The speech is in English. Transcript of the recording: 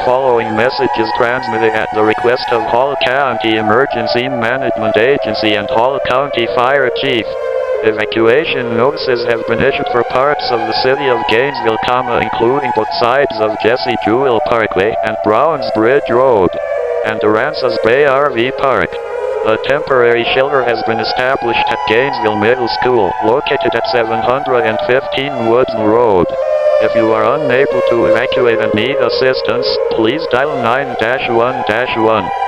following message is transmitted at the request of Hall County Emergency Management Agency and Hall County Fire Chief. Evacuation notices have been issued for parts of the city of Gainesville, including both sides of Jesse Jewell Parkway and Browns Bridge Road, and Aransas Bay RV Park. A temporary shelter has been established at Gainesville Middle School, located at 715 Woodson Road. If you are unable to evacuate and need assistance, please dial 9-1-1.